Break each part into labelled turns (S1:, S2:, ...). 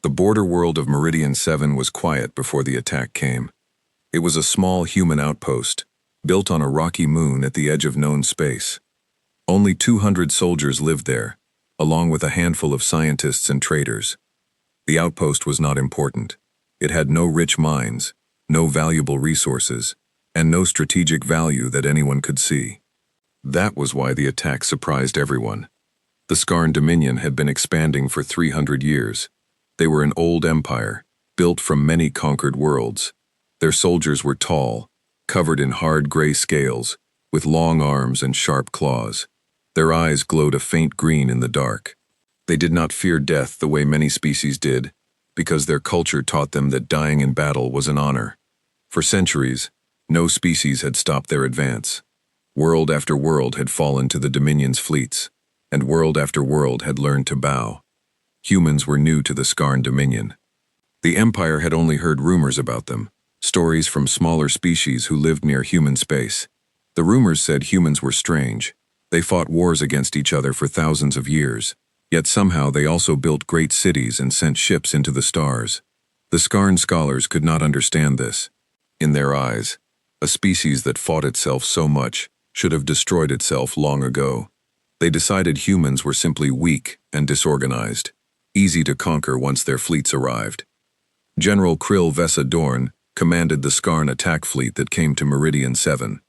S1: The border world of Meridian 7 was quiet before the attack came. It was a small human outpost, built on a rocky moon at the edge of known space. Only 200 soldiers lived there, along with a handful of scientists and traders. The outpost was not important. It had no rich mines, no valuable resources, and no strategic value that anyone could see. That was why the attack surprised everyone. The Scarn Dominion had been expanding for 300 years. They were an old empire, built from many conquered worlds. Their soldiers were tall, covered in hard gray scales, with long arms and sharp claws. Their eyes glowed a faint green in the dark. They did not fear death the way many species did, because their culture taught them that dying in battle was an honor. For centuries, no species had stopped their advance. World after world had fallen to the Dominion's fleets, and world after world had learned to bow. Humans were new to the Scarn Dominion. The Empire had only heard rumors about them, stories from smaller species who lived near human space. The rumors said humans were strange. They fought wars against each other for thousands of years, yet somehow they also built great cities and sent ships into the stars. The Scarn scholars could not understand this. In their eyes, a species that fought itself so much should have destroyed itself long ago. They decided humans were simply weak and disorganized, easy to conquer once their fleets arrived. General Krill Vesa Dorn commanded the Scarn attack fleet that came to Meridian 7.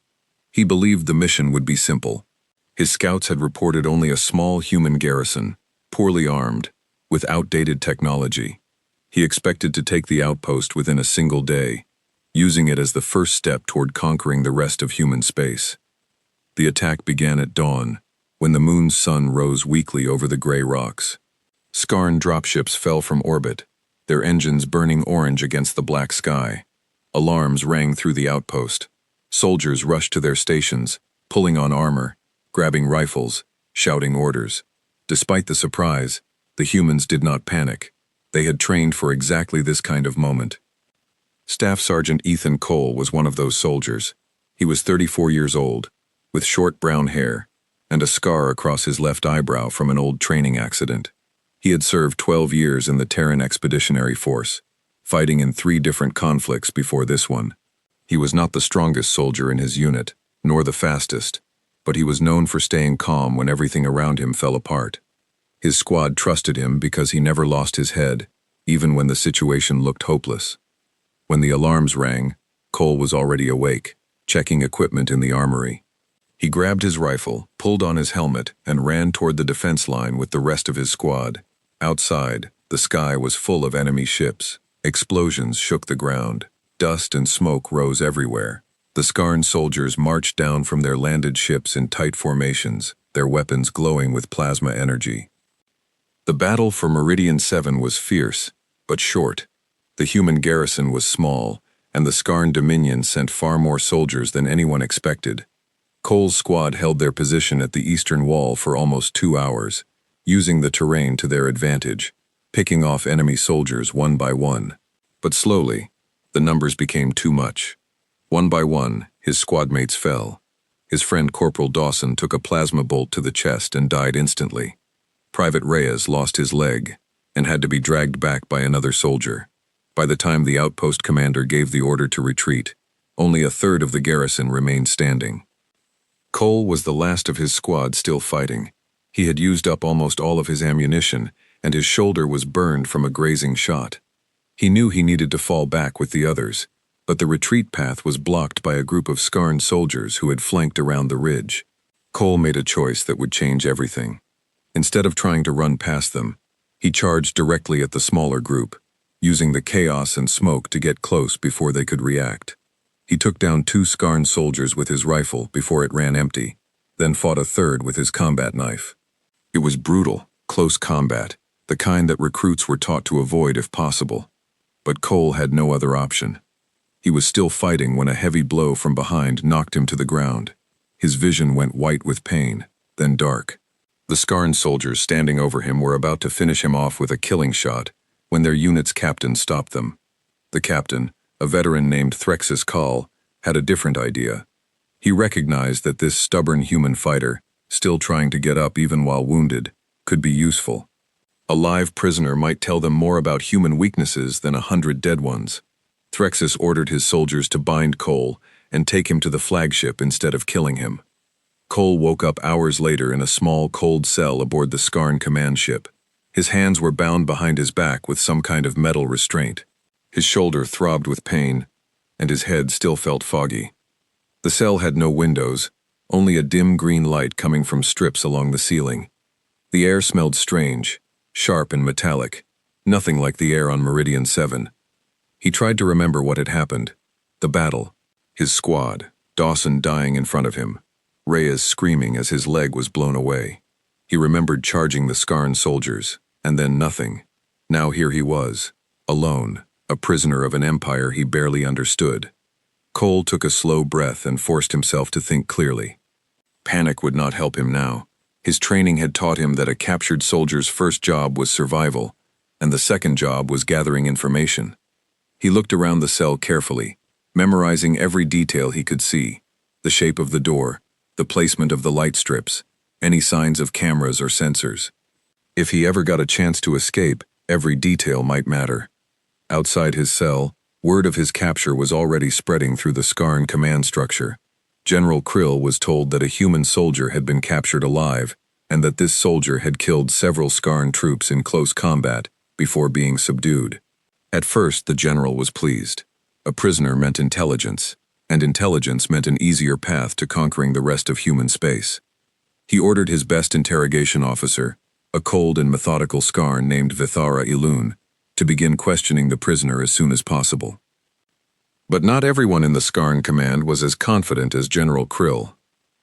S1: He believed the mission would be simple. His scouts had reported only a small human garrison, poorly armed, with outdated technology. He expected to take the outpost within a single day, using it as the first step toward conquering the rest of human space. The attack began at dawn, when the moon's sun rose weakly over the gray rocks. Scarn dropships fell from orbit, their engines burning orange against the black sky. Alarms rang through the outpost. Soldiers rushed to their stations, pulling on armor, grabbing rifles, shouting orders. Despite the surprise, the humans did not panic. They had trained for exactly this kind of moment. Staff Sergeant Ethan Cole was one of those soldiers. He was 34 years old, with short brown hair, and a scar across his left eyebrow from an old training accident. He had served 12 years in the Terran Expeditionary Force, fighting in 3 different conflicts before this one. He was not the strongest soldier in his unit, nor the fastest, but he was known for staying calm when everything around him fell apart. His squad trusted him because he never lost his head, even when the situation looked hopeless. When the alarms rang, Cole was already awake, checking equipment in the armory. He grabbed his rifle, pulled on his helmet, and ran toward the defense line with the rest of his squad. Outside, the sky was full of enemy ships. Explosions shook the ground. Dust and smoke rose everywhere. The Scarn soldiers marched down from their landed ships in tight formations, their weapons glowing with plasma energy. The battle for Meridian 7 was fierce, but short. The human garrison was small, and the Scarn Dominion sent far more soldiers than anyone expected. Cole's squad held their position at the eastern wall for almost 2 hours, using the terrain to their advantage, picking off enemy soldiers one by one. But slowly, the numbers became too much. One by one, his squadmates fell. His friend Corporal Dawson took a plasma bolt to the chest and died instantly. Private Reyes lost his leg and had to be dragged back by another soldier. By the time the outpost commander gave the order to retreat, only a third of the garrison remained standing. Cole was the last of his squad still fighting. He had used up almost all of his ammunition, and his shoulder was burned from a grazing shot. He knew he needed to fall back with the others, but the retreat path was blocked by a group of Scarn soldiers who had flanked around the ridge. Cole made a choice that would change everything. Instead of trying to run past them, he charged directly at the smaller group, using the chaos and smoke to get close before they could react. He took down 2 Scarn soldiers with his rifle before it ran empty, then fought a third with his combat knife. It was brutal, close combat, the kind that recruits were taught to avoid if possible. But Cole had no other option. He was still fighting when a heavy blow from behind knocked him to the ground. His vision went white with pain, then dark. The Scarn soldiers standing over him were about to finish him off with a killing shot when their unit's captain stopped them. The captain, a veteran named Threxus Call, had a different idea. He recognized that this stubborn human fighter, still trying to get up even while wounded, could be useful. A live prisoner might tell them more about human weaknesses than 100 dead ones. Threxus ordered his soldiers to bind Cole and take him to the flagship instead of killing him. Cole woke up hours later in a small, cold cell aboard the Scarn command ship. His hands were bound behind his back with some kind of metal restraint. His shoulder throbbed with pain, and his head still felt foggy. The cell had no windows, only a dim green light coming from strips along the ceiling. The air smelled strange, sharp and metallic, nothing like the air on Meridian 7. He tried to remember what had happened. The battle, his squad, Dawson dying in front of him, Reyes screaming as his leg was blown away. He remembered charging the Scarn soldiers, and then nothing. Now here he was, alone, a prisoner of an empire he barely understood. Cole took a slow breath and forced himself to think clearly. Panic would not help him now. His training had taught him that a captured soldier's first job was survival, and the second job was gathering information. He looked around the cell carefully, memorizing every detail he could see: the shape of the door, the placement of the light strips, any signs of cameras or sensors. If he ever got a chance to escape, every detail might matter. Outside his cell, word of his capture was already spreading through the Scarn command structure. General Krill was told that a human soldier had been captured alive, and that this soldier had killed several Scarn troops in close combat before being subdued. At first, the general was pleased. A prisoner meant intelligence, and intelligence meant an easier path to conquering the rest of human space. He ordered his best interrogation officer, a cold and methodical Scarn named Vithara Ilun, to begin questioning the prisoner as soon as possible. But not everyone in the Scarn command was as confident as General Krill.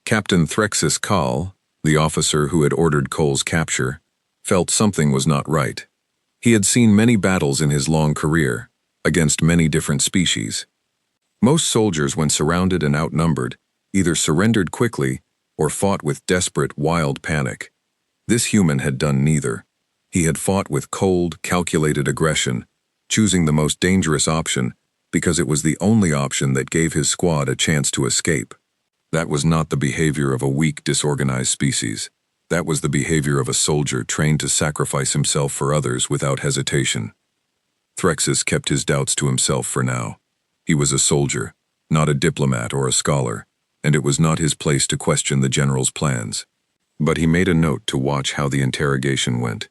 S1: Captain Threxus Kahl, the officer who had ordered Cole's capture, felt something was not right. He had seen many battles in his long career, against many different species. Most soldiers, when surrounded and outnumbered, either surrendered quickly or fought with desperate, wild panic. This human had done neither. He had fought with cold, calculated aggression, choosing the most dangerous option because it was the only option that gave his squad a chance to escape. That was not the behavior of a weak, disorganized species. That was the behavior of a soldier trained to sacrifice himself for others without hesitation. Threxus kept his doubts to himself for now. He was a soldier, not a diplomat or a scholar, and it was not his place to question the general's plans. But he made a note to watch how the interrogation went.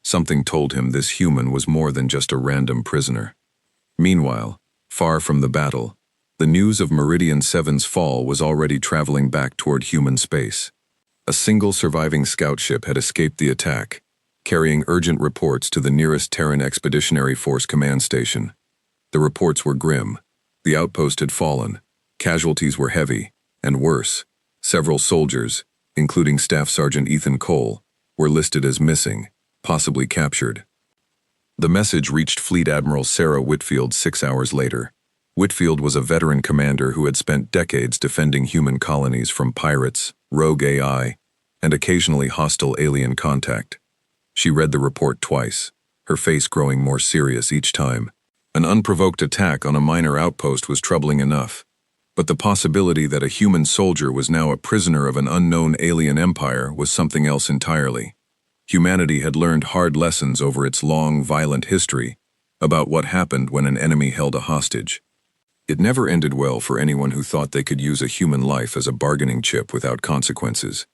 S1: Something told him this human was more than just a random prisoner. Meanwhile, far from the battle, the news of Meridian 7's fall was already traveling back toward human space. A single surviving scout ship had escaped the attack, carrying urgent reports to the nearest Terran Expeditionary Force command station. The reports were grim. The outpost had fallen, casualties were heavy, and worse, several soldiers, including Staff Sergeant Ethan Cole, were listed as missing, possibly captured. The message reached Fleet Admiral Sarah Whitfield 6 hours later. Whitfield was a veteran commander who had spent decades defending human colonies from pirates, rogue AI, and occasionally hostile alien contact. She read the report twice, her face growing more serious each time. An unprovoked attack on a minor outpost was troubling enough, but the possibility that a human soldier was now a prisoner of an unknown alien empire was something else entirely. Humanity had learned hard lessons over its long, violent history about what happened when an enemy held a hostage. It never ended well for anyone who thought they could use a human life as a bargaining chip without consequences.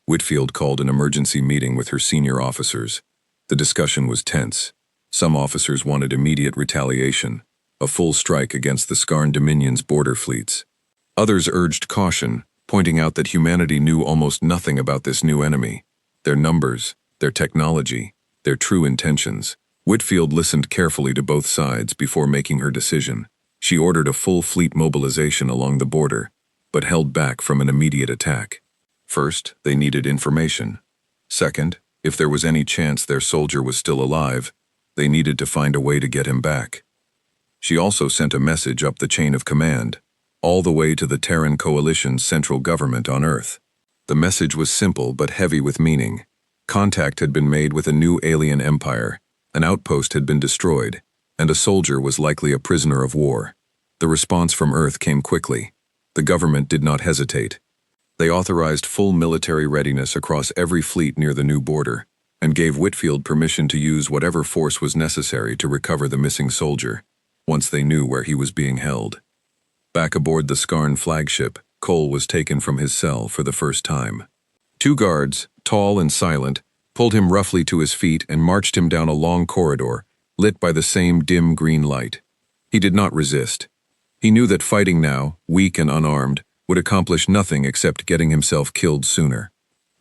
S1: Whitfield called an emergency meeting with her senior officers. The discussion was tense. Some officers wanted immediate retaliation, a full strike against the Scarn Dominion's border fleets. Others urged caution, pointing out that humanity knew almost nothing about this new enemy, their numbers, their technology, their true intentions. Whitfield listened carefully to both sides before making her decision. She ordered a full fleet mobilization along the border, but held back from an immediate attack. First, they needed information. Second, if there was any chance their soldier was still alive, they needed to find a way to get him back. She also sent a message up the chain of command, all the way to the Terran Coalition's central government on Earth. The message was simple but heavy with meaning. Contact had been made with a new alien empire, an outpost had been destroyed, and a soldier was likely a prisoner of war. The response from Earth came quickly. The government did not hesitate. They authorized full military readiness across every fleet near the new border, and gave Whitfield permission to use whatever force was necessary to recover the missing soldier, once they knew where he was being held. Back aboard the Scarn flagship, Cole was taken from his cell for the first time. Two guards, tall and silent, pulled him roughly to his feet and marched him down a long corridor, lit by the same dim green light. He did not resist. He knew that fighting now, weak and unarmed, would accomplish nothing except getting himself killed sooner.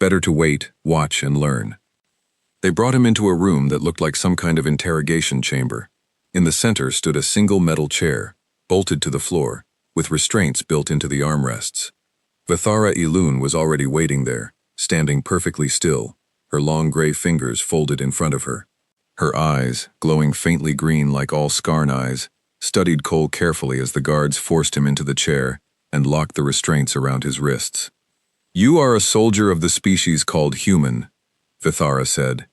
S1: Better to wait, watch, and learn. They brought him into a room that looked like some kind of interrogation chamber. In the center stood a single metal chair, bolted to the floor, with restraints built into the armrests. Vithara Ilun was already waiting there, standing perfectly still, her long gray fingers folded in front of her. Her eyes, glowing faintly green like all Scarn eyes, studied Cole carefully as the guards forced him into the chair and locked the restraints around his wrists. "You are a soldier of the species called human," Vithara said.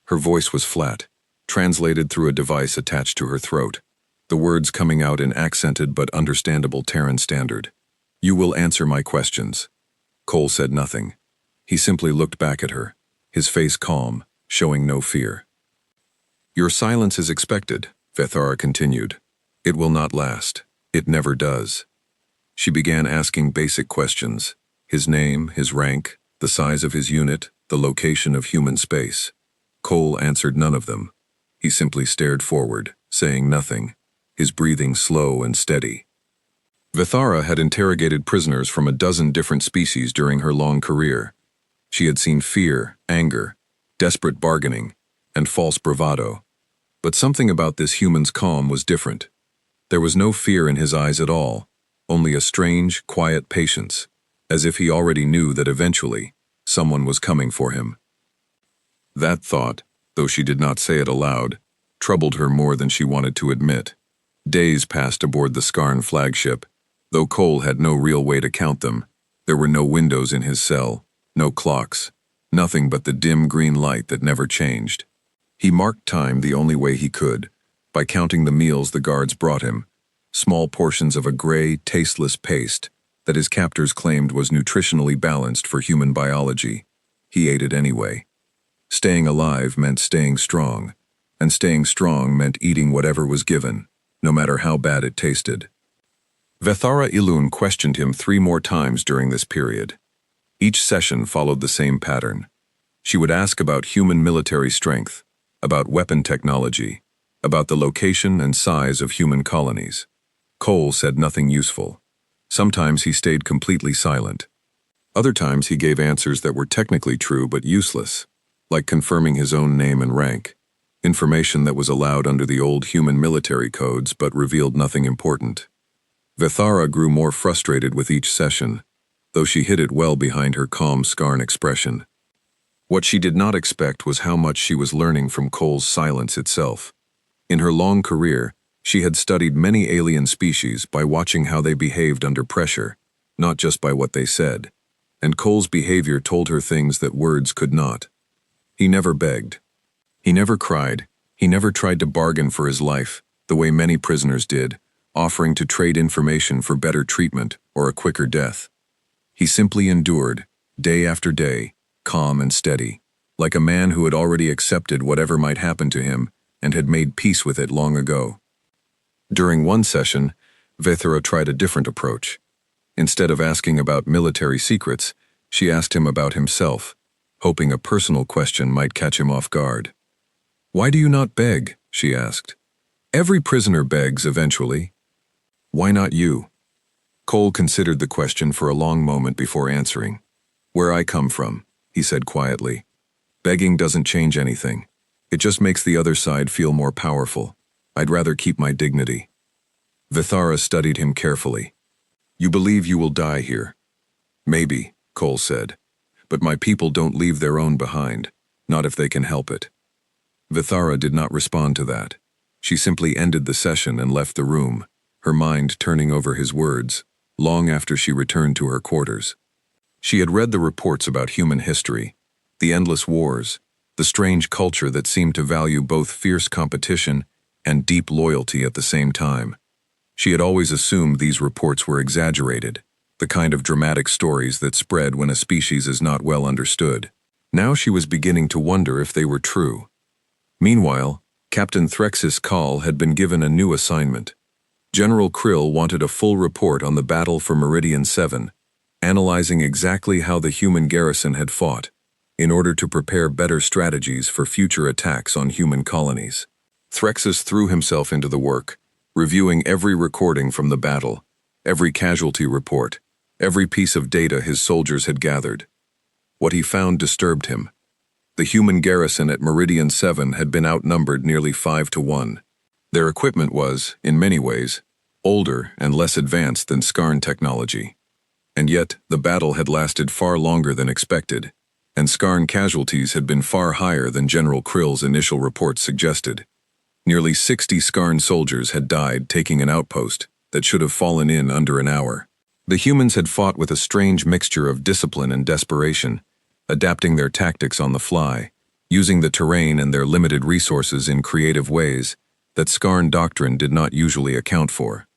S1: Her voice was flat, translated through a device attached to her throat, the words coming out in accented but understandable Terran standard. "You will answer my questions." Cole said nothing. He simply looked back at her, his face calm, showing no fear. "Your silence is expected," Vithara continued. "It will not last. It never does." She began asking basic questions: his name, his rank, the size of his unit, the location of human space. Cole answered none of them. He simply stared forward, saying nothing, his breathing slow and steady. Vithara had interrogated prisoners from a dozen different species during her long career. She had seen fear, anger, desperate bargaining, and false bravado. But something about this human's calm was different. There was no fear in his eyes at all, only a strange, quiet patience, as if he already knew that eventually someone was coming for him. That thought, though she did not say it aloud, troubled her more than she wanted to admit. Days passed aboard the Scarn flagship. Though Cole had no real way to count them, there were no windows in his cell, no clocks, nothing but the dim green light that never changed. He marked time the only way he could, by counting the meals the guards brought him, small portions of a gray, tasteless paste that his captors claimed was nutritionally balanced for human biology. He ate it anyway. Staying alive meant staying strong, and staying strong meant eating whatever was given, no matter how bad it tasted. Vithara Ilun questioned him 3 more times during this period. Each session followed the same pattern. She would ask about human military strength, about weapon technology, about the location and size of human colonies. Cole said nothing useful. Sometimes he stayed completely silent. Other times he gave answers that were technically true but useless, like confirming his own name and rank, information that was allowed under the old human military codes but revealed nothing important. Vithara grew more frustrated with each session, though she hid it well behind her calm Scarn expression. What she did not expect was how much she was learning from Cole's silence itself. In her long career, she had studied many alien species by watching how they behaved under pressure, not just by what they said, and Cole's behavior told her things that words could not. He never begged. He never cried. He never tried to bargain for his life, the way many prisoners did, offering to trade information for better treatment or a quicker death. He simply endured, day after day, calm and steady, like a man who had already accepted whatever might happen to him and had made peace with it long ago. During one session, Vithara tried a different approach. Instead of asking about military secrets, she asked him about himself, hoping a personal question might catch him off guard. "Why do you not beg?" she asked. "Every prisoner begs eventually. Why not you?" Cole considered the question for a long moment before answering. "Where I come from," he said quietly. "Begging doesn't change anything. It just makes the other side feel more powerful. I'd rather keep my dignity." Vithara studied him carefully. "You believe you will die here?" "Maybe," Cole said. "But my people don't leave their own behind, not if they can help it." Vithara did not respond to that. She simply ended the session and left the room, her mind turning over his words, long after she returned to her quarters. She had read the reports about human history, the endless wars, the strange culture that seemed to value both fierce competition and deep loyalty at the same time. She had always assumed these reports were exaggerated, the kind of dramatic stories that spread when a species is not well understood. Now she was beginning to wonder if they were true. Meanwhile, Captain Threxus Call had been given a new assignment. General Krill wanted a full report on the battle for Meridian 7, analyzing exactly how the human garrison had fought, in order to prepare better strategies for future attacks on human colonies. Threxus threw himself into the work, reviewing every recording from the battle, every casualty report, every piece of data his soldiers had gathered. What he found disturbed him. The human garrison at Meridian 7 had been outnumbered nearly 5-1. Their equipment was, in many ways, older and less advanced than Scarn technology. And yet, the battle had lasted far longer than expected, and Scarn casualties had been far higher than General Krill's initial reports suggested. Nearly 60 Scarn soldiers had died taking an outpost that should have fallen in under an hour. The humans had fought with a strange mixture of discipline and desperation, adapting their tactics on the fly, using the terrain and their limited resources in creative ways that Scarn doctrine did not usually account for.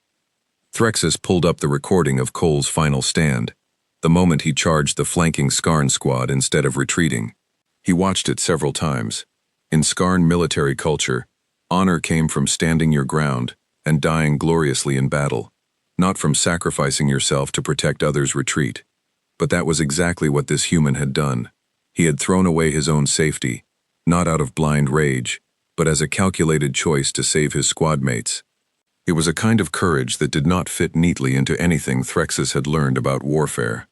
S1: Threxus pulled up the recording of Cole's final stand, the moment he charged the flanking Scarn squad instead of retreating. He watched it several times. In Scarn military culture, honor came from standing your ground and dying gloriously in battle, not from sacrificing yourself to protect others' retreat. But that was exactly what this human had done. He had thrown away his own safety, not out of blind rage, but as a calculated choice to save his squad mates. It was a kind of courage that did not fit neatly into anything Threxus had learned about warfare.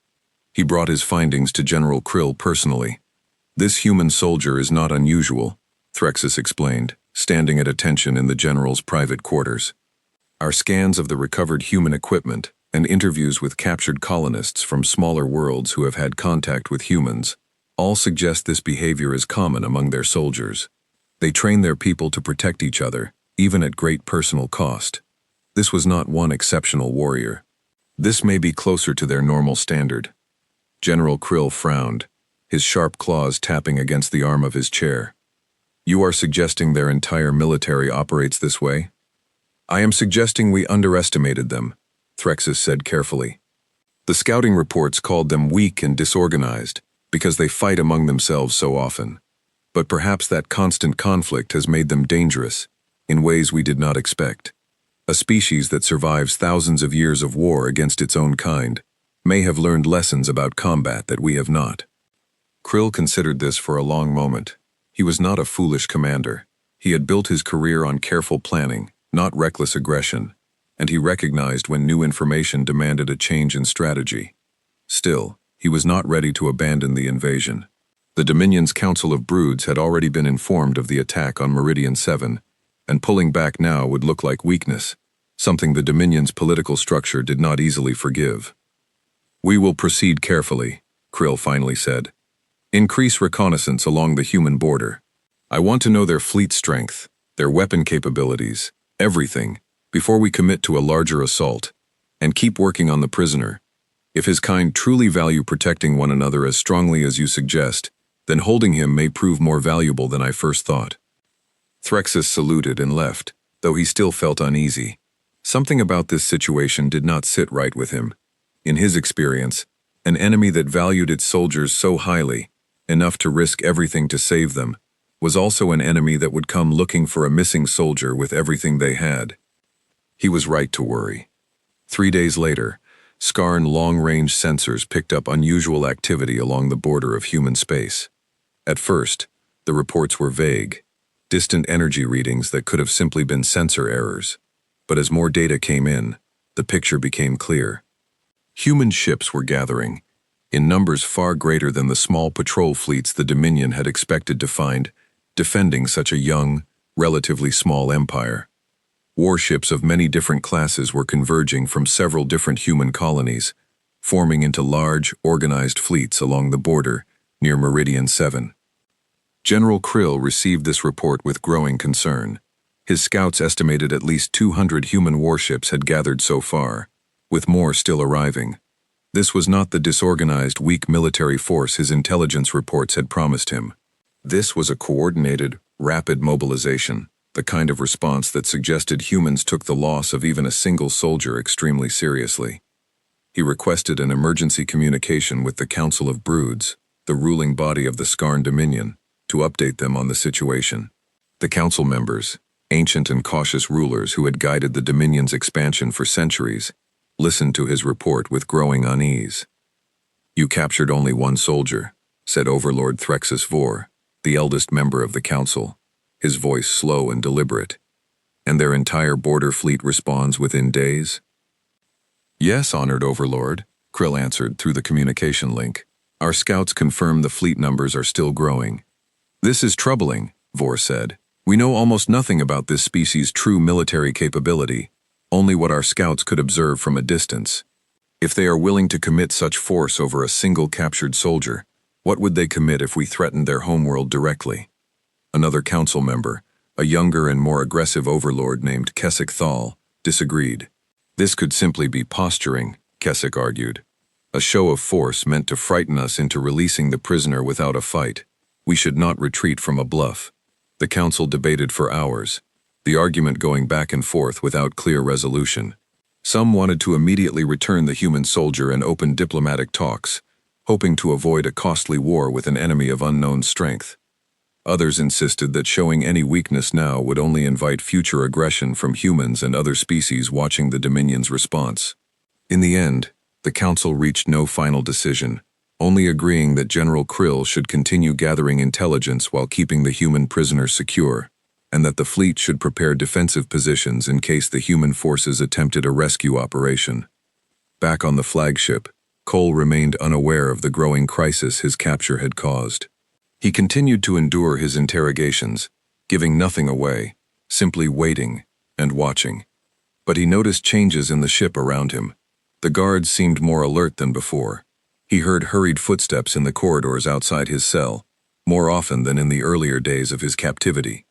S1: He brought his findings to General Krill personally. "This human soldier is not unusual," Threxus explained, standing at attention in the general's private quarters. "Our scans of the recovered human equipment and interviews with captured colonists from smaller worlds who have had contact with humans all suggest this behavior is common among their soldiers. They train their people to protect each other, even at great personal cost. This was not one exceptional warrior. This may be closer to their normal standard." General Krill frowned, his sharp claws tapping against the arm of his chair. "You are suggesting their entire military operates this way?" "I am suggesting we underestimated them," Threxus said carefully. "The scouting reports called them weak and disorganized because they fight among themselves so often. But perhaps that constant conflict has made them dangerous, in ways we did not expect. A species that survives thousands of years of war against its own kind may have learned lessons about combat that we have not." Krill considered this for a long moment. He was not a foolish commander. He had built his career on careful planning, not reckless aggression, and he recognized when new information demanded a change in strategy. Still, he was not ready to abandon the invasion. The Dominion's Council of Broods had already been informed of the attack on Meridian 7, and pulling back now would look like weakness, something the Dominion's political structure did not easily forgive. "We will proceed carefully," Krill finally said. "Increase reconnaissance along the human border. I want to know their fleet strength, their weapon capabilities, everything, before we commit to a larger assault, and keep working on the prisoner. If his kind truly value protecting one another as strongly as you suggest, then holding him may prove more valuable than I first thought." Threxus saluted and left, though he still felt uneasy. Something about this situation did not sit right with him. In his experience, an enemy that valued its soldiers so highly, enough to risk everything to save them, was also an enemy that would come looking for a missing soldier with everything they had. He was right to worry. 3 days later, Scarn long-range sensors picked up unusual activity along the border of human space. At first, the reports were vague, distant energy readings that could have simply been sensor errors. But as more data came in, the picture became clear. Human ships were gathering, in numbers far greater than the small patrol fleets the Dominion had expected to find, defending such a young, relatively small empire. Warships of many different classes were converging from several different human colonies, forming into large, organized fleets along the border near Meridian 7. General Krill received this report with growing concern. His scouts estimated at least 200 human warships had gathered so far, with more still arriving. This was not the disorganized, weak military force his intelligence reports had promised him. This was a coordinated, rapid mobilization, the kind of response that suggested humans took the loss of even a single soldier extremely seriously. He requested an emergency communication with the Council of Broods. the ruling body of the Scarn Dominion, to update them on the situation. The council members, ancient and cautious rulers who had guided the Dominion's expansion for centuries, listened to his report with growing unease. "You captured only one soldier," said Overlord Threxus Vor, the eldest member of the council, his voice slow and deliberate. "And their entire border fleet responds within days?" "Yes, Honored Overlord," Krill answered through the communication link. "Our scouts confirm the fleet numbers are still growing." "This is troubling," Vor said. "We know almost nothing about this species' true military capability, only what our scouts could observe from a distance. If they are willing to commit such force over a single captured soldier, what would they commit if we threatened their homeworld directly?" Another council member, a younger and more aggressive overlord named Kessik Thal, disagreed. "This could simply be posturing," Kessik argued. "A show of force meant to frighten us into releasing the prisoner without a fight. We should not retreat from a bluff." The council debated for hours, the argument going back and forth without clear resolution. Some wanted to immediately return the human soldier and open diplomatic talks, hoping to avoid a costly war with an enemy of unknown strength. Others insisted that showing any weakness now would only invite future aggression from humans and other species watching the Dominion's response. In the end, the council reached no final decision, only agreeing that General Krill should continue gathering intelligence while keeping the human prisoners secure, and that the fleet should prepare defensive positions in case the human forces attempted a rescue operation. Back on the flagship, Cole remained unaware of the growing crisis his capture had caused. He continued to endure his interrogations, giving nothing away, simply waiting and watching. But he noticed changes in the ship around him. The guards seemed more alert than before. He heard hurried footsteps in the corridors outside his cell, more often than in the earlier days of his captivity.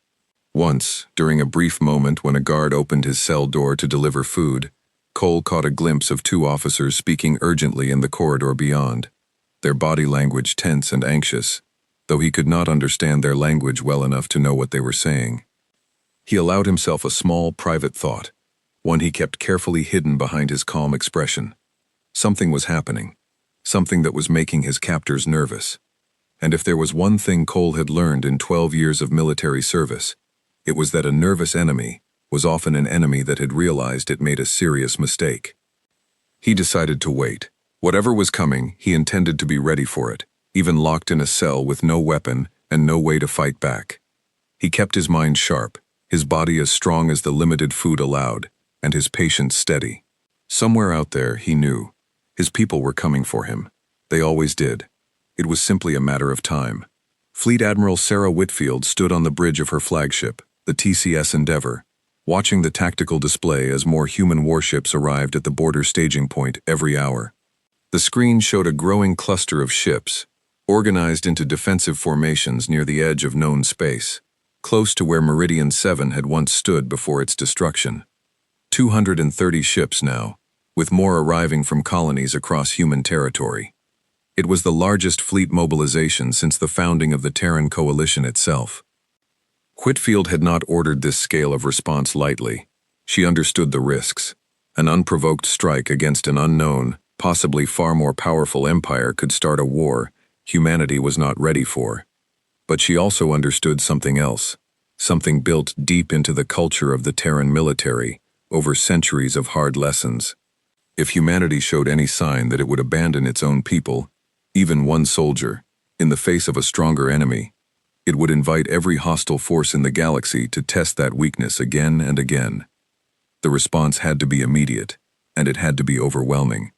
S1: Once, during a brief moment when a guard opened his cell door to deliver food, Cole caught a glimpse of two officers speaking urgently in the corridor beyond, their body language tense and anxious, though he could not understand their language well enough to know what they were saying. He allowed himself a small, private thought, one he kept carefully hidden behind his calm expression. Something was happening, something that was making his captors nervous. And if there was one thing Cole had learned in 12 years of military service, it was that a nervous enemy was often an enemy that had realized it made a serious mistake. He decided to wait. Whatever was coming, he intended to be ready for it, even locked in a cell with no weapon and no way to fight back. He kept his mind sharp, his body as strong as the limited food allowed, and his patience steady. Somewhere out there, he knew, his people were coming for him. They always did. It was simply a matter of time. Fleet Admiral Sarah Whitfield stood on the bridge of her flagship, the TCS Endeavour, watching the tactical display as more human warships arrived at the border staging point every hour. The screen showed a growing cluster of ships, organized into defensive formations near the edge of known space, close to where Meridian 7 had once stood before its destruction. 230 ships now, with more arriving from colonies across human territory. It was the largest fleet mobilization since the founding of the Terran Coalition itself. Whitfield had not ordered this scale of response lightly. She understood the risks. An unprovoked strike against an unknown, possibly far more powerful empire could start a war humanity was not ready for. But she also understood something else, something built deep into the culture of the Terran military over centuries of hard lessons. If humanity showed any sign that it would abandon its own people, even one soldier, in the face of a stronger enemy, it would invite every hostile force in the galaxy to test that weakness again and again. The response had to be immediate, and it had to be overwhelming.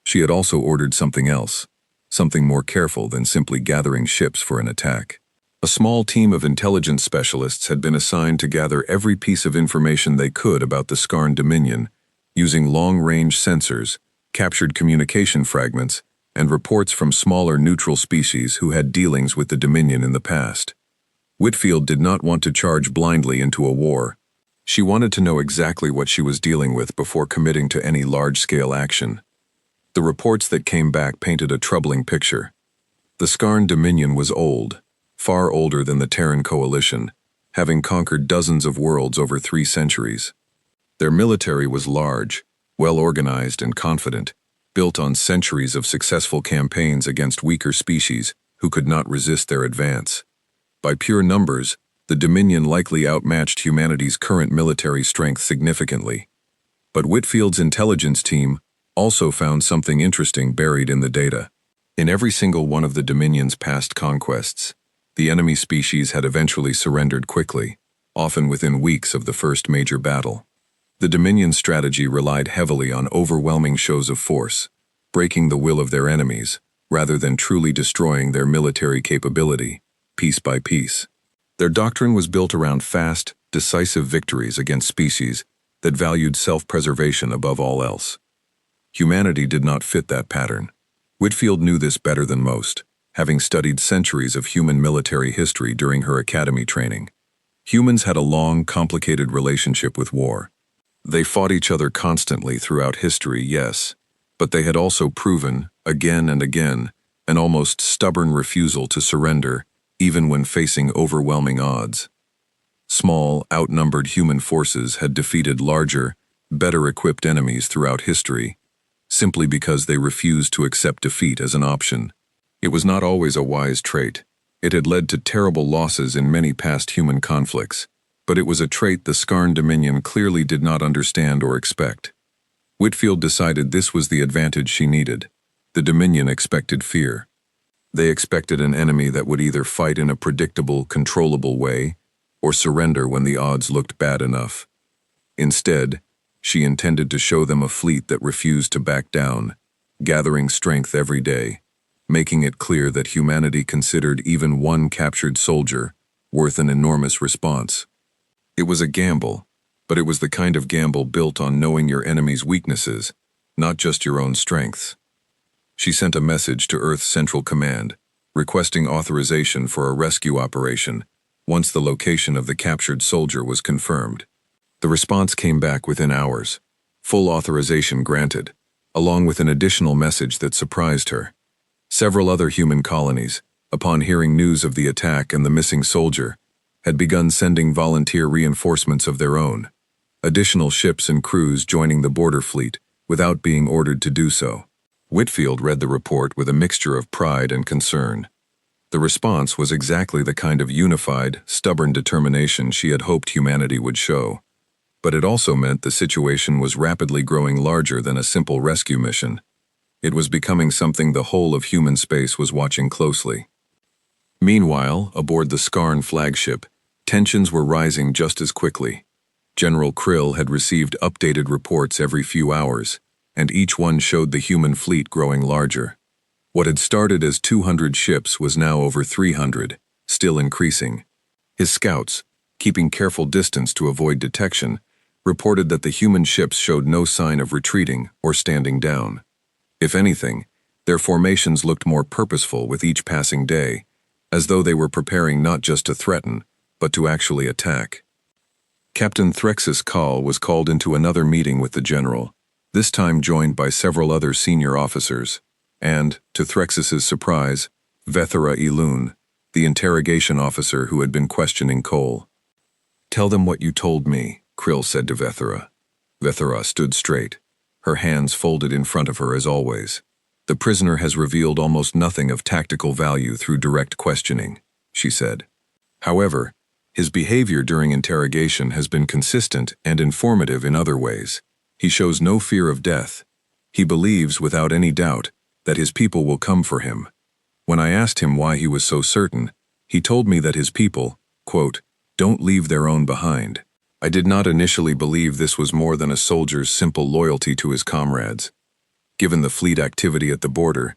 S1: She had also ordered something else, something more careful than simply gathering ships for an attack. A small team of intelligence specialists had been assigned to gather every piece of information they could about the Scarn Dominion, using long-range sensors, captured communication fragments, and reports from smaller neutral species who had dealings with the Dominion in the past. Whitfield did not want to charge blindly into a war. She wanted to know exactly what she was dealing with before committing to any large-scale action. The reports that came back painted a troubling picture. The Scarn Dominion was old, far older than the Terran Coalition, having conquered dozens of worlds over 3 centuries. Their military was large, well-organized and confident, built on centuries of successful campaigns against weaker species who could not resist their advance. By pure numbers, the Dominion likely outmatched humanity's current military strength significantly. But Whitfield's intelligence team also found something interesting buried in the data. In every single one of the Dominion's past conquests, the enemy species had eventually surrendered quickly, often within weeks of the first major battle. The Dominion's strategy relied heavily on overwhelming shows of force, breaking the will of their enemies, rather than truly destroying their military capability, piece by piece. Their doctrine was built around fast, decisive victories against species that valued self-preservation above all else. Humanity did not fit that pattern. Whitfield knew this better than most, having studied centuries of human military history during her academy training. Humans had a long, complicated relationship with war. They fought each other constantly throughout history, yes, but they had also proven, again and again, an almost stubborn refusal to surrender, even when facing overwhelming odds. Small, outnumbered human forces had defeated larger, better-equipped enemies throughout history, simply because they refused to accept defeat as an option. It was not always a wise trait. It had led to terrible losses in many past human conflicts, but it was a trait the Scarn Dominion clearly did not understand or expect. Whitfield decided this was the advantage she needed. The Dominion expected fear. They expected an enemy that would either fight in a predictable, controllable way, or surrender when the odds looked bad enough. Instead, she intended to show them a fleet that refused to back down, gathering strength every day, making it clear that humanity considered even one captured soldier worth an enormous response. It was a gamble, but it was the kind of gamble built on knowing your enemy's weaknesses, not just your own strengths. She sent a message to Earth's Central Command, requesting authorization for a rescue operation once the location of the captured soldier was confirmed. The response came back within hours. Full authorization granted, along with an additional message that surprised her. Several other human colonies, upon hearing news of the attack and the missing soldier, had begun sending volunteer reinforcements of their own, additional ships and crews joining the border fleet without being ordered to do so. Whitfield read the report with a mixture of pride and concern. The response was exactly the kind of unified, stubborn determination she had hoped humanity would show. But it also meant the situation was rapidly growing larger than a simple rescue mission. It was becoming something the whole of human space was watching closely. Meanwhile, aboard the Scarn flagship, tensions were rising just as quickly. General Krill had received updated reports every few hours, and each one showed the human fleet growing larger. What had started as 200 ships was now over 300, still increasing. His scouts, keeping careful distance to avoid detection, reported that the human ships showed no sign of retreating or standing down. If anything, their formations looked more purposeful with each passing day, as though they were preparing not just to threaten, but to actually attack. Captain Threxus Call was called into another meeting with the general, this time joined by several other senior officers, and, to Threxus's surprise, Vethera Elun, the interrogation officer who had been questioning Cole. "Tell them what you told me," Krill said to Vethera. Vethera stood straight, her hands folded in front of her as always. "The prisoner has revealed almost nothing of tactical value through direct questioning," she said. "However, his behavior during interrogation has been consistent and informative in other ways. He shows no fear of death. He believes, without any doubt, that his people will come for him. When I asked him why he was so certain, he told me that his people, quote, don't leave their own behind. I did not initially believe this was more than a soldier's simple loyalty to his comrades. Given the fleet activity at the border,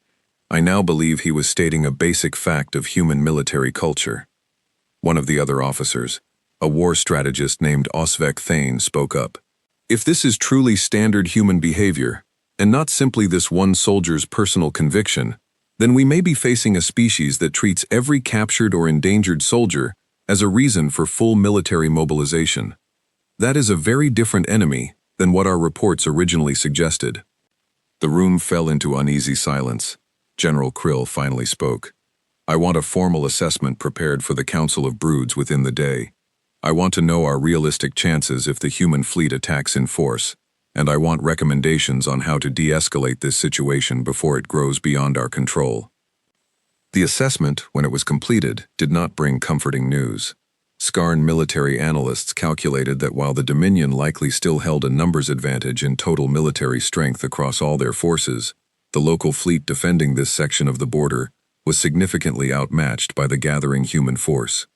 S1: I now believe he was stating a basic fact of human military culture." One of the other officers, a war strategist named Osvek Thane, spoke up. "If this is truly standard human behavior, and not simply this one soldier's personal conviction, then we may be facing a species that treats every captured or endangered soldier as a reason for full military mobilization. That is a very different enemy than what our reports originally suggested." The room fell into uneasy silence. General Krill finally spoke. "I want a formal assessment prepared for the Council of Broods within the day. I want to know our realistic chances if the human fleet attacks in force, and I want recommendations on how to de-escalate this situation before it grows beyond our control." The assessment, when it was completed, did not bring comforting news. Scarn military analysts calculated that while the Dominion likely still held a numbers advantage in total military strength across all their forces, the local fleet defending this section of the border was significantly outmatched by the gathering human force.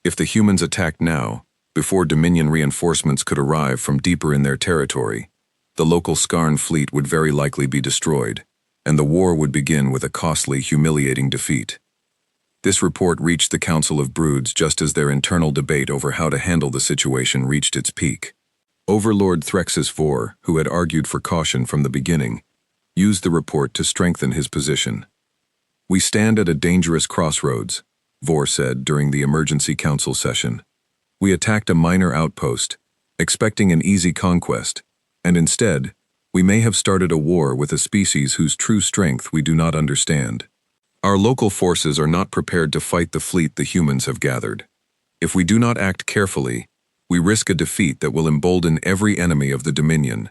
S1: If the humans attacked now, before Dominion reinforcements could arrive from deeper in their territory, the local Scarn fleet would very likely be destroyed, and the war would begin with a costly, humiliating defeat. This report reached the Council of Broods just as their internal debate over how to handle the situation reached its peak. Overlord Threxus Vor, who had argued for caution from the beginning, used the report to strengthen his position. "We stand at a dangerous crossroads," Vor said during the emergency council session. "We attacked a minor outpost, expecting an easy conquest, and instead, we may have started a war with a species whose true strength we do not understand. Our local forces are not prepared to fight the fleet the humans have gathered. If we do not act carefully, we risk a defeat that will embolden every enemy of the Dominion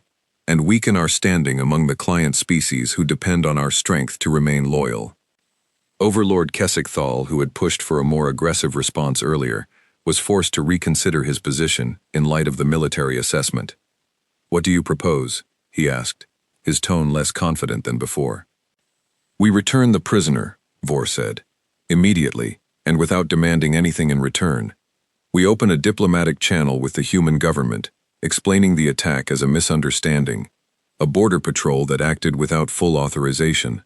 S1: and weaken our standing among the client species who depend on our strength to remain loyal." Overlord Kessigthal, who had pushed for a more aggressive response earlier, was forced to reconsider his position in light of the military assessment. "What do you propose?" he asked, his tone less confident than before. "We return the prisoner," Vor said, "immediately, and without demanding anything in return. We open a diplomatic channel with the human government, explaining the attack as a misunderstanding, a border patrol that acted without full authorization.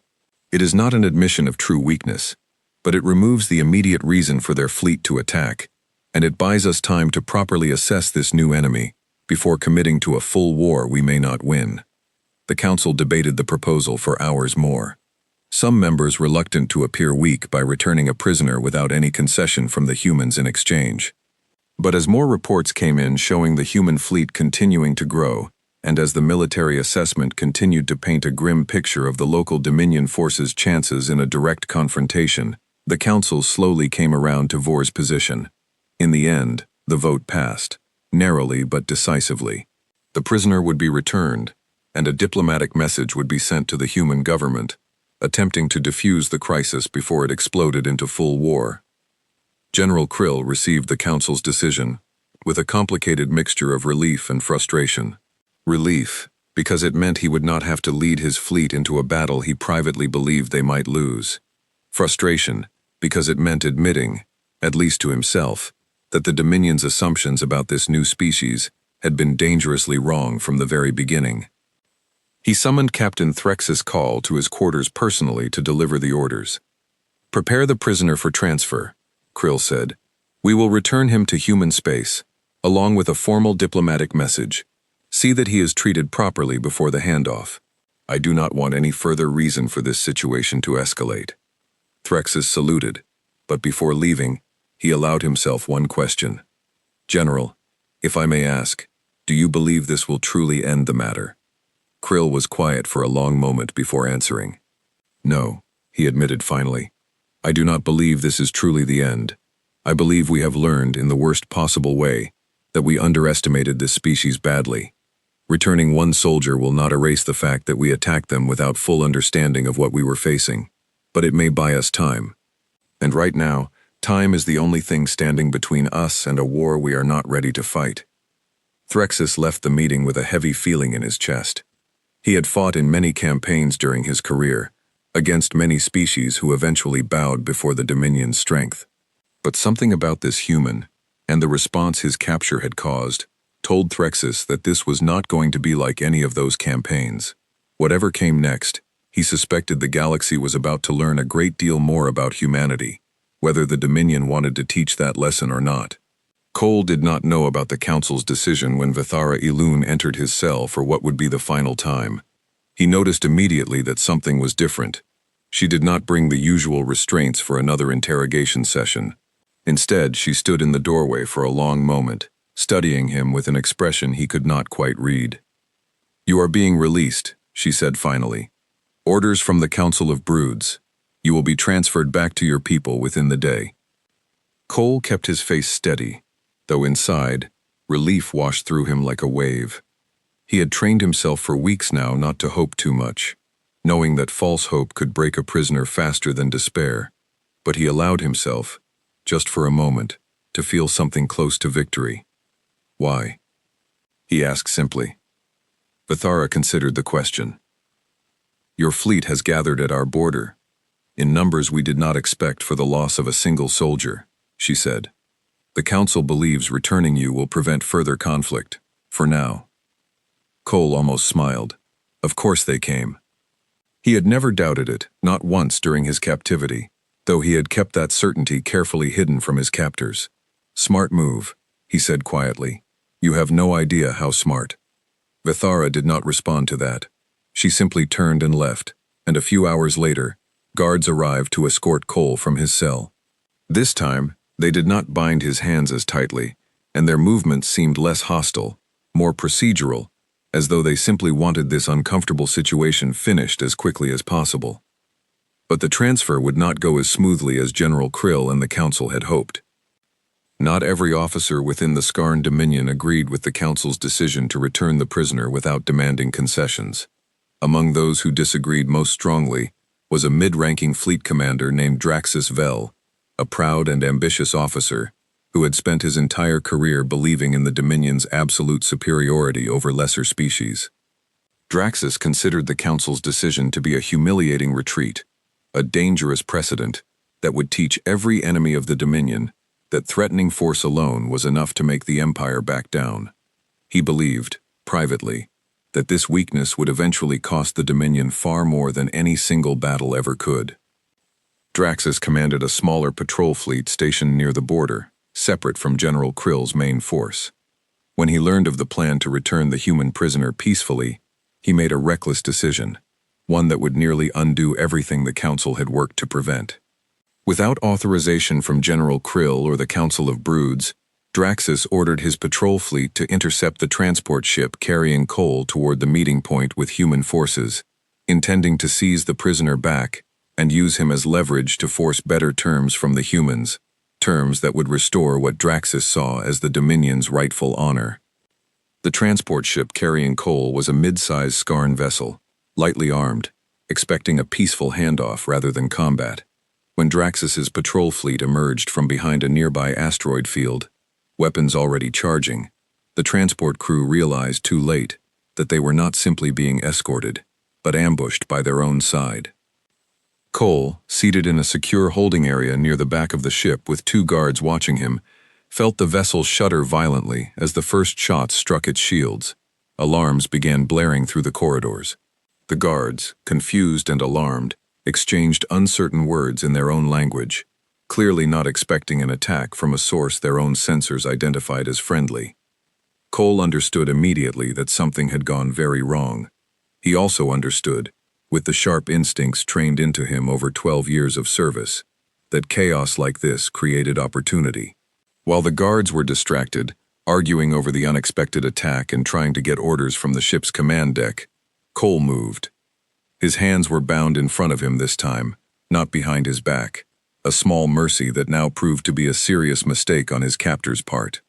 S1: It is not an admission of true weakness, but it removes the immediate reason for their fleet to attack, and it buys us time to properly assess this new enemy before committing to a full war we may not win." The council debated the proposal for hours more, some members reluctant to appear weak by returning a prisoner without any concession from the humans in exchange. But as more reports came in showing the human fleet continuing to grow, and as the military assessment continued to paint a grim picture of the local Dominion forces' chances in a direct confrontation, the council slowly came around to Vor's position. In the end, the vote passed, narrowly but decisively. The prisoner would be returned, and a diplomatic message would be sent to the human government, attempting to defuse the crisis before it exploded into full war. General Krill received the council's decision with a complicated mixture of relief and frustration. Relief, because it meant he would not have to lead his fleet into a battle he privately believed they might lose. Frustration, because it meant admitting, at least to himself, that the Dominion's assumptions about this new species had been dangerously wrong from the very beginning. He summoned Captain Threxus Call to his quarters personally to deliver the orders. "Prepare the prisoner for transfer," Krill said. "We will return him to human space, along with a formal diplomatic message. See that he is treated properly before the handoff. I do not want any further reason for this situation to escalate." Threxus saluted, but before leaving, he allowed himself one question. "General, if I may ask, do you believe this will truly end the matter?" Krill was quiet for a long moment before answering. "No," he admitted finally. "I do not believe this is truly the end. I believe we have learned, in the worst possible way, that we underestimated this species badly. Returning one soldier will not erase the fact that we attacked them without full understanding of what we were facing, but it may buy us time. And right now, time is the only thing standing between us and a war we are not ready to fight." Threxus left the meeting with a heavy feeling in his chest. He had fought in many campaigns during his career, against many species who eventually bowed before the Dominion's strength. But something about this human, and the response his capture had caused, told Threxus that this was not going to be like any of those campaigns. Whatever came next, he suspected the galaxy was about to learn a great deal more about humanity, whether the Dominion wanted to teach that lesson or not. Cole did not know about the Council's decision when Vithara Elune entered his cell for what would be the final time. He noticed immediately that something was different. She did not bring the usual restraints for another interrogation session. Instead, she stood in the doorway for a long moment, studying him with an expression he could not quite read. "You are being released," she said finally. "Orders from the Council of Broods. You will be transferred back to your people within the day." Cole kept his face steady, though inside, relief washed through him like a wave. He had trained himself for weeks now not to hope too much, knowing that false hope could break a prisoner faster than despair. But he allowed himself, just for a moment, to feel something close to victory. Why? He asked simply. Vithara considered the question. Your fleet has gathered at our border, in numbers we did not expect for the loss of a single soldier, she said. The Council believes returning you will prevent further conflict, for now. Cole almost smiled. Of course they came. He had never doubted it, not once during his captivity, though he had kept that certainty carefully hidden from his captors. Smart move, he said quietly. You have no idea how smart. Vithara did not respond to that. She simply turned and left, and a few hours later, guards arrived to escort Cole from his cell. This time, they did not bind his hands as tightly, and their movements seemed less hostile, more procedural, as though they simply wanted this uncomfortable situation finished as quickly as possible. But the transfer would not go as smoothly as General Krill and the Council had hoped. Not every officer within the Scarn Dominion agreed with the Council's decision to return the prisoner without demanding concessions. Among those who disagreed most strongly was a mid-ranking fleet commander named Draxus Vel, a proud and ambitious officer who had spent his entire career believing in the Dominion's absolute superiority over lesser species. Draxus considered the Council's decision to be a humiliating retreat, a dangerous precedent that would teach every enemy of the Dominion that threatening force alone was enough to make the Empire back down. He believed, privately, that this weakness would eventually cost the Dominion far more than any single battle ever could. Draxus commanded a smaller patrol fleet stationed near the border, separate from General Krill's main force. When he learned of the plan to return the human prisoner peacefully, he made a reckless decision, one that would nearly undo everything the Council had worked to prevent. Without authorization from General Krill or the Council of Broods, Draxus ordered his patrol fleet to intercept the transport ship carrying Cole toward the meeting point with human forces, intending to seize the prisoner back and use him as leverage to force better terms from the humans, terms that would restore what Draxus saw as the Dominion's rightful honor. The transport ship carrying Cole was a mid-sized Scarn vessel, lightly armed, expecting a peaceful handoff rather than combat. When Draxus's patrol fleet emerged from behind a nearby asteroid field, weapons already charging, the transport crew realized too late that they were not simply being escorted, but ambushed by their own side. Cole, seated in a secure holding area near the back of the ship with 2 guards watching him, felt the vessel shudder violently as the first shots struck its shields. Alarms began blaring through the corridors. The guards, confused and alarmed, exchanged uncertain words in their own language, clearly not expecting an attack from a source their own sensors identified as friendly. Cole understood immediately that something had gone very wrong. He also understood, with the sharp instincts trained into him over 12 years of service, that chaos like this created opportunity. While the guards were distracted, arguing over the unexpected attack and trying to get orders from the ship's command deck, Cole moved. His hands were bound in front of him this time, not behind his back, a small mercy that now proved to be a serious mistake on his captor's part.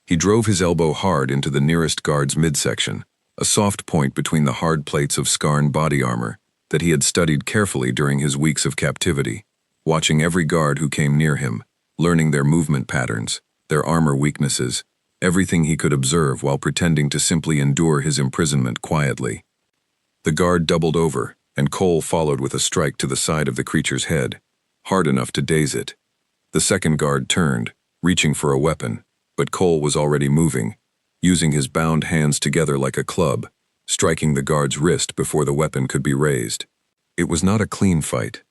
S1: He drove his elbow hard into the nearest guard's midsection, a soft point between the hard plates of Scarn body armor that he had studied carefully during his weeks of captivity, watching every guard who came near him, learning their movement patterns, their armor weaknesses, everything he could observe while pretending to simply endure his imprisonment quietly. The guard doubled over, and Cole followed with a strike to the side of the creature's head, hard enough to daze it. The second guard turned, reaching for a weapon, but Cole was already moving, using his bound hands together like a club, striking the guard's wrist before the weapon could be raised. It was not a clean fight.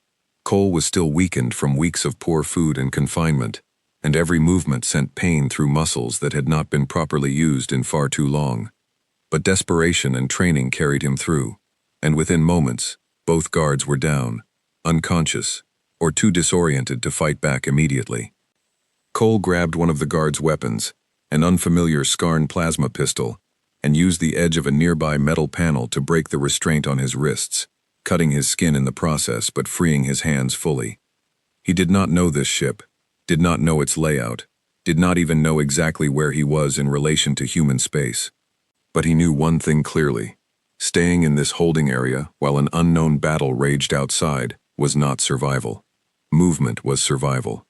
S1: Cole was still weakened from weeks of poor food and confinement, and every movement sent pain through muscles that had not been properly used in far too long. But desperation and training carried him through, and within moments, both guards were down, unconscious, or too disoriented to fight back immediately. Cole grabbed one of the guard's weapons, an unfamiliar Scarn plasma pistol, and used the edge of a nearby metal panel to break the restraint on his wrists, cutting his skin in the process but freeing his hands fully. He did not know this ship, did not know its layout, did not even know exactly where he was in relation to human space. But he knew one thing clearly. Staying in this holding area while an unknown battle raged outside was not survival. Movement was survival.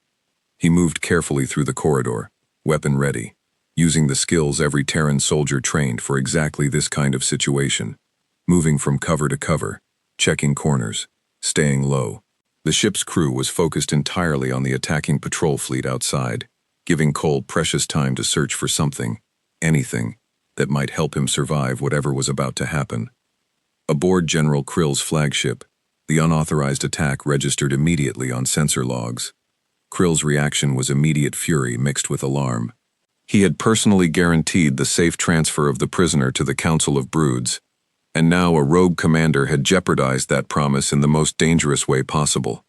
S1: He moved carefully through the corridor, weapon ready, using the skills every Terran soldier trained for exactly this kind of situation, moving from cover to cover, checking corners, staying low. The ship's crew was focused entirely on the attacking patrol fleet outside, giving Cole precious time to search for something, anything, that might help him survive whatever was about to happen. Aboard General Krill's flagship, the unauthorized attack registered immediately on sensor logs. Krill's reaction was immediate fury mixed with alarm. He had personally guaranteed the safe transfer of the prisoner to the Council of Broods, and now a rogue commander had jeopardized that promise in the most dangerous way possible.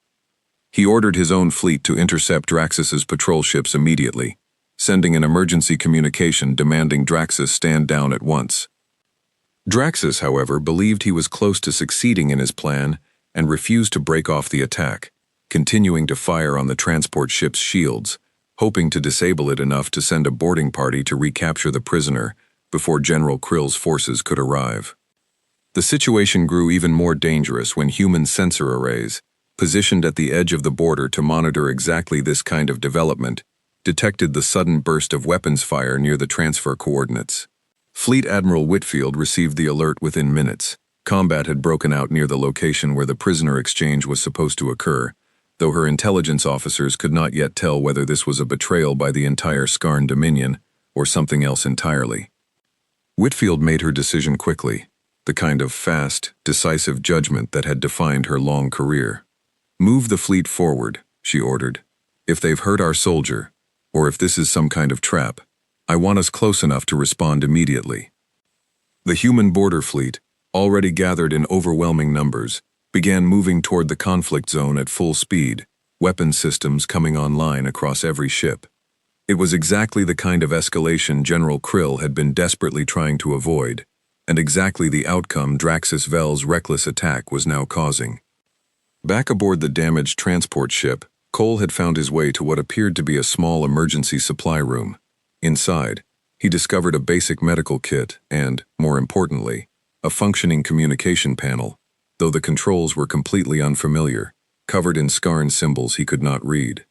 S1: He ordered his own fleet to intercept Draxus's patrol ships immediately, sending an emergency communication demanding Draxus stand down at once. Draxus, however, believed he was close to succeeding in his plan and refused to break off the attack, continuing to fire on the transport ship's shields, hoping to disable it enough to send a boarding party to recapture the prisoner before General Krill's forces could arrive. The situation grew even more dangerous when human sensor arrays, positioned at the edge of the border to monitor exactly this kind of development, detected the sudden burst of weapons fire near the transfer coordinates. Fleet Admiral Whitfield received the alert within minutes. Combat had broken out near the location where the prisoner exchange was supposed to occur, though her intelligence officers could not yet tell whether this was a betrayal by the entire Scarn Dominion or something else entirely. Whitfield made her decision quickly, the kind of fast, decisive judgment that had defined her long career. "Move the fleet forward," she ordered. "If they've hurt our soldier, or if this is some kind of trap, I want us close enough to respond immediately." The human border fleet, already gathered in overwhelming numbers, began moving toward the conflict zone at full speed, weapon systems coming online across every ship. It was exactly the kind of escalation General Krill had been desperately trying to avoid, and exactly the outcome Draxus Vel's reckless attack was now causing. Back aboard the damaged transport ship, Cole had found his way to what appeared to be a small emergency supply room. Inside, he discovered a basic medical kit and, more importantly, a functioning communication panel, though the controls were completely unfamiliar, covered in Scarn symbols he could not read.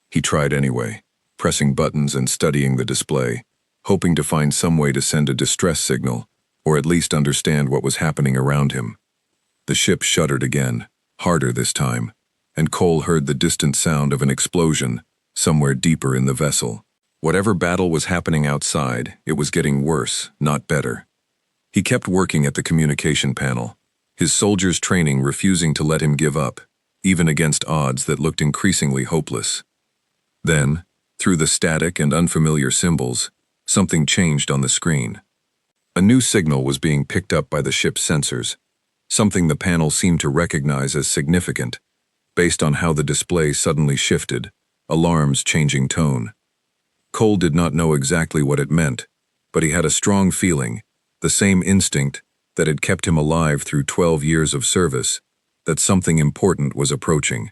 S1: He tried anyway, pressing buttons and studying the display, hoping to find some way to send a distress signal, or at least understand what was happening around him. The ship shuddered again, harder this time, and Cole heard the distant sound of an explosion somewhere deeper in the vessel. Whatever battle was happening outside, it was getting worse, not better. He kept working at the communication panel, his soldiers' training refusing to let him give up, even against odds that looked increasingly hopeless. Then, through the static and unfamiliar symbols, something changed on the screen. A new signal was being picked up by the ship's sensors, something the panel seemed to recognize as significant, based on how the display suddenly shifted, alarms changing tone. Cole did not know exactly what it meant, but he had a strong feeling, the same instinct that had kept him alive through 12 years of service, that something important was approaching.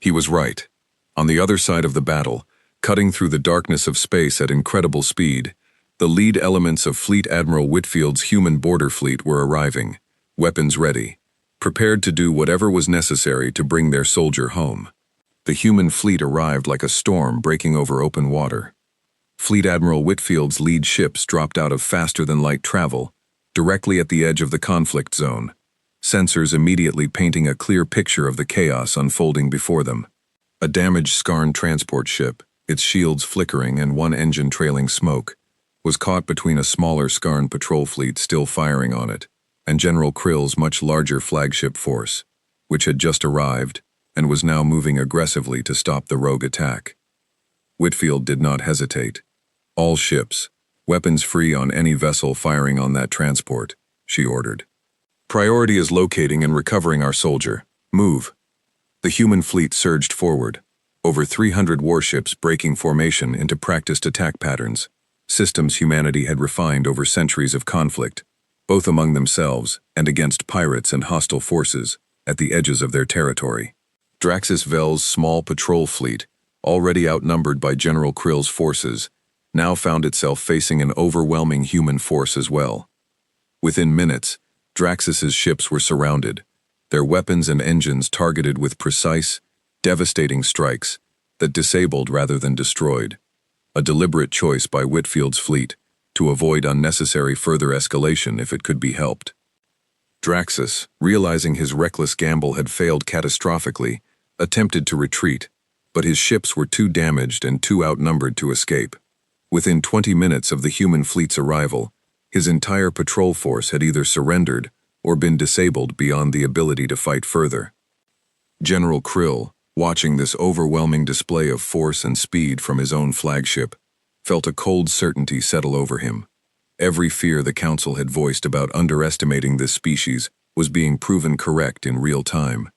S1: He was right. On the other side of the battle, cutting through the darkness of space at incredible speed, the lead elements of Fleet Admiral Whitfield's human border fleet were arriving, weapons ready, prepared to do whatever was necessary to bring their soldier home. The human fleet arrived like a storm breaking over open water. Fleet Admiral Whitfield's lead ships dropped out of faster-than-light travel, directly at the edge of the conflict zone, sensors immediately painting a clear picture of the chaos unfolding before them. A damaged Scarn transport ship, its shields flickering and one engine trailing smoke, was caught between a smaller Scarn patrol fleet still firing on it, and General Krill's much larger flagship force, which had just arrived and was now moving aggressively to stop the rogue attack. Whitfield did not hesitate. "All ships, weapons free on any vessel firing on that transport," she ordered. "Priority is locating and recovering our soldier. Move." The human fleet surged forward, over 300 warships breaking formation into practiced attack patterns, systems humanity had refined over centuries of conflict, both among themselves and against pirates and hostile forces at the edges of their territory. Draxus Vel's small patrol fleet, already outnumbered by General Krill's forces, now found itself facing an overwhelming human force as well. Within minutes, Draxus's ships were surrounded, their weapons and engines targeted with precise, devastating strikes that disabled rather than destroyed. A deliberate choice by Whitfield's fleet to avoid unnecessary further escalation if it could be helped. Draxus, realizing his reckless gamble had failed catastrophically, attempted to retreat, but his ships were too damaged and too outnumbered to escape. Within 20 minutes of the human fleet's arrival, his entire patrol force had either surrendered or been disabled beyond the ability to fight further. General Krill, watching this overwhelming display of force and speed from his own flagship, felt a cold certainty settle over him. Every fear the Council had voiced about underestimating this species was being proven correct in real time.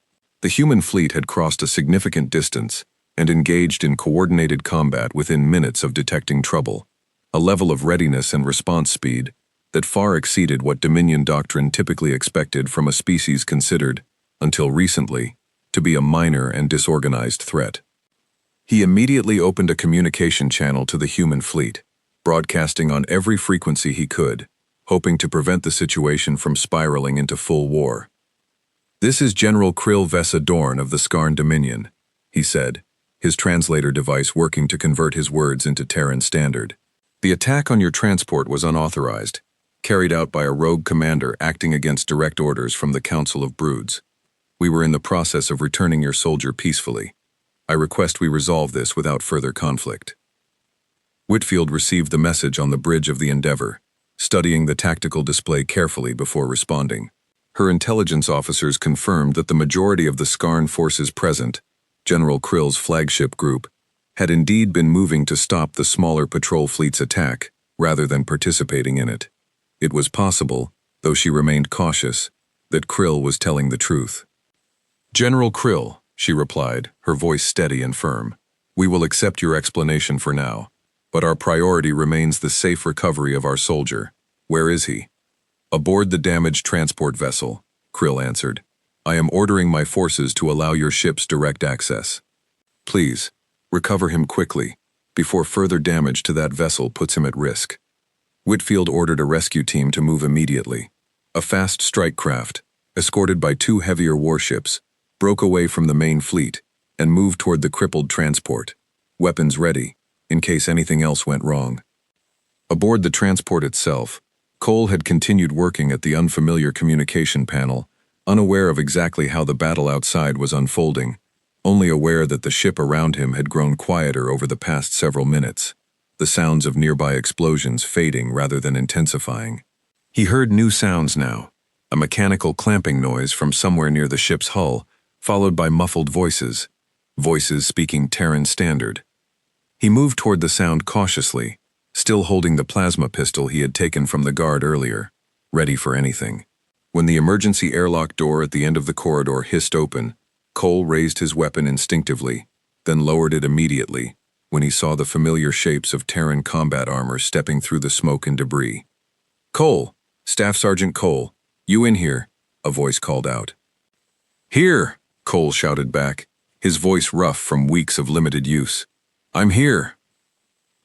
S1: The human fleet had crossed a significant distance and engaged in coordinated combat within minutes of detecting trouble, a level of readiness and response speed that far exceeded what Dominion doctrine typically expected from a species considered, until recently, to be a minor and disorganized threat. He immediately opened a communication channel to the human fleet, broadcasting on every frequency he could, hoping to prevent the situation from spiraling into full war. "This is General Krill Vesa Dorn of the Scarn Dominion," he said, his translator device working to convert his words into Terran Standard. "The attack on your transport was unauthorized, carried out by a rogue commander acting against direct orders from the Council of Broods. We were in the process of returning your soldier peacefully. I request we resolve this without further conflict." Whitfield received the message on the bridge of the Endeavor, studying the tactical display carefully before responding. Her intelligence officers confirmed that the majority of the Scarn forces present, General Krill's flagship group, had indeed been moving to stop the smaller patrol fleet's attack rather than participating in it. It was possible, though she remained cautious, that Krill was telling the truth. "General Krill," she replied, her voice steady and firm, "we will accept your explanation for now, but our priority remains the safe recovery of our soldier. Where is he?" "Aboard the damaged transport vessel," Krill answered. "I am ordering my forces to allow your ships direct access. Please, recover him quickly, before further damage to that vessel puts him at risk." Whitfield ordered a rescue team to move immediately. A fast strike craft, escorted by 2 heavier warships, broke away from the main fleet and moved toward the crippled transport, weapons ready, in case anything else went wrong. Aboard the transport itself, Cole had continued working at the unfamiliar communication panel, unaware of exactly how the battle outside was unfolding, only aware that the ship around him had grown quieter over the past several minutes, the sounds of nearby explosions fading rather than intensifying. He heard new sounds now, a mechanical clamping noise from somewhere near the ship's hull, followed by muffled voices speaking Terran Standard. He moved toward the sound cautiously, still holding the plasma pistol he had taken from the guard earlier, ready for anything. When the emergency airlock door at the end of the corridor hissed open, Cole raised his weapon instinctively, then lowered it immediately when he saw the familiar shapes of Terran combat armor stepping through the smoke and debris. "Cole, Staff Sergeant Cole, you in here?" a voice called out. "Here," Cole shouted back, his voice rough from weeks of limited use. "I'm here."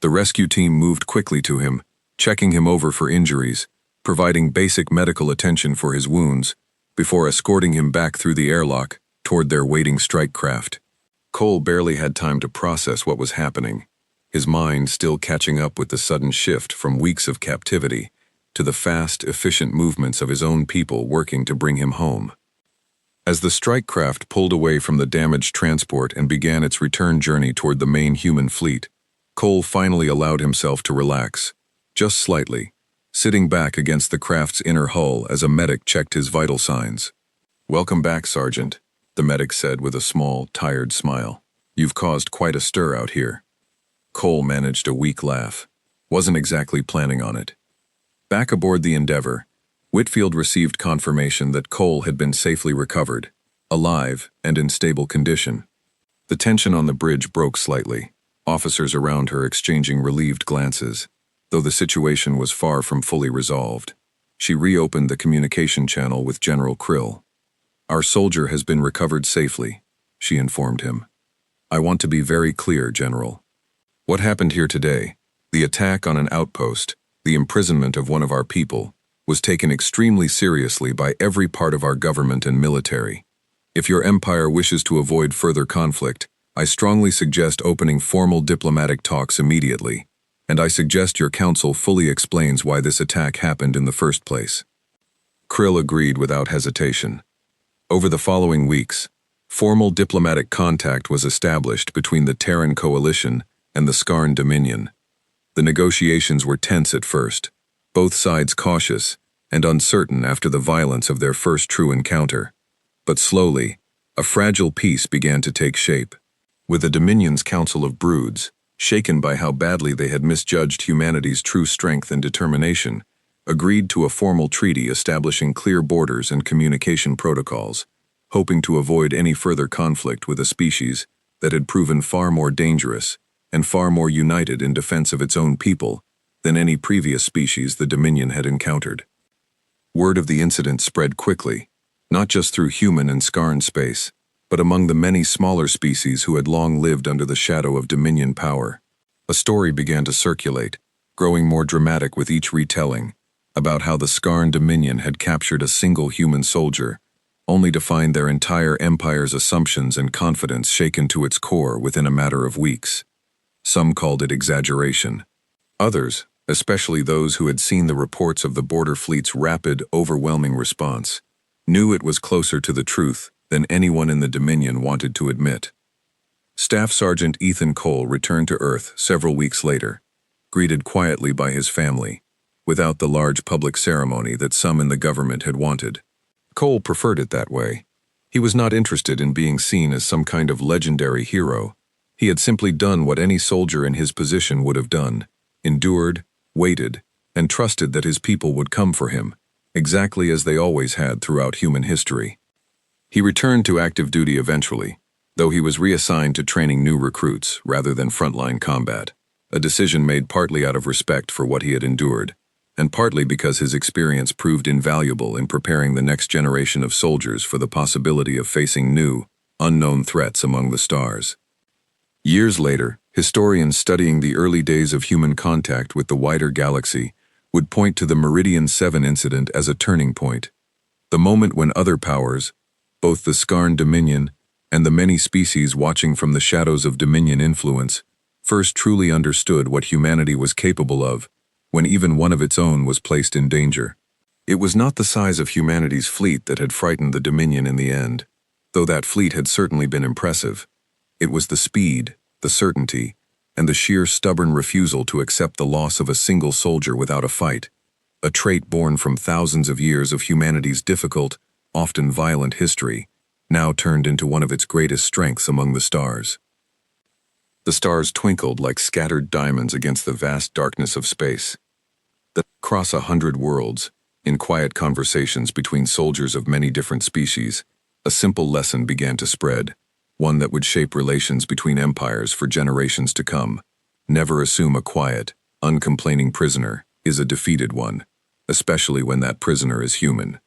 S1: The rescue team moved quickly to him, checking him over for injuries, providing basic medical attention for his wounds, before escorting him back through the airlock toward their waiting strike craft. Cole barely had time to process what was happening, his mind still catching up with the sudden shift from weeks of captivity to the fast, efficient movements of his own people working to bring him home. As the strike craft pulled away from the damaged transport and began its return journey toward the main human fleet, Cole finally allowed himself to relax, just slightly, sitting back against the craft's inner hull as a medic checked his vital signs. "Welcome back, Sergeant," the medic said with a small, tired smile. "You've caused quite a stir out here." Cole managed a weak laugh. Wasn't exactly planning on it. Back aboard the Endeavor, Whitfield received confirmation that Cole had been safely recovered, alive and in stable condition. The tension on the bridge broke slightly, officers around her exchanging relieved glances, though the situation was far from fully resolved. She reopened the communication channel with General Krill. "Our soldier has been recovered safely," she informed him. "I want to be very clear, General. What happened here today, the attack on an outpost, the imprisonment of one of our people, was taken extremely seriously by every part of our government and military. If your empire wishes to avoid further conflict, I strongly suggest opening formal diplomatic talks immediately, and I suggest your council fully explains why this attack happened in the first place." Krill agreed without hesitation. Over the following weeks, formal diplomatic contact was established between the Terran coalition and the Scarn Dominion. The negotiations were tense at first, both sides cautious and uncertain after the violence of their first true encounter. But slowly, a fragile peace began to take shape. With the Dominion's Council of Broods, shaken by how badly they had misjudged humanity's true strength and determination, agreed to a formal treaty establishing clear borders and communication protocols, hoping to avoid any further conflict with a species that had proven far more dangerous and far more united in defense of its own people than any previous species the Dominion had encountered. Word of the incident spread quickly, not just through human and Scarn space, but among the many smaller species who had long lived under the shadow of Dominion power. A story began to circulate, growing more dramatic with each retelling, about how the Scarn Dominion had captured a single human soldier, only to find their entire empire's assumptions and confidence shaken to its core within a matter of weeks. Some called it exaggeration. Others, especially those who had seen the reports of the border fleet's rapid, overwhelming response, knew it was closer to the truth than anyone in the Dominion wanted to admit. Staff Sergeant Ethan Cole returned to Earth several weeks later, greeted quietly by his family, without the large public ceremony that some in the government had wanted. Cole preferred it that way. He was not interested in being seen as some kind of legendary hero. He had simply done what any soldier in his position would have done, endured, waited, and trusted that his people would come for him, exactly as they always had throughout human history. He returned to active duty eventually, though he was reassigned to training new recruits rather than frontline combat, a decision made partly out of respect for what he had endured, and partly because his experience proved invaluable in preparing the next generation of soldiers for the possibility of facing new, unknown threats among the stars. Years later, historians studying the early days of human contact with the wider galaxy would point to the Meridian 7 incident as a turning point, the moment when other powers, both the Scarn Dominion and the many species watching from the shadows of Dominion influence, first truly understood what humanity was capable of when even one of its own was placed in danger. It was not the size of humanity's fleet that had frightened the Dominion in the end, though that fleet had certainly been impressive. It was the speed, the certainty, and the sheer stubborn refusal to accept the loss of a single soldier without a fight, a trait born from thousands of years of humanity's difficult, often violent history, now turned into one of its greatest strengths among the stars. The stars twinkled like scattered diamonds against the vast darkness of space. Across 100 worlds, in quiet conversations between soldiers of many different species, a simple lesson began to spread, one that would shape relations between empires for generations to come. Never assume a quiet, uncomplaining prisoner is a defeated one, especially when that prisoner is human.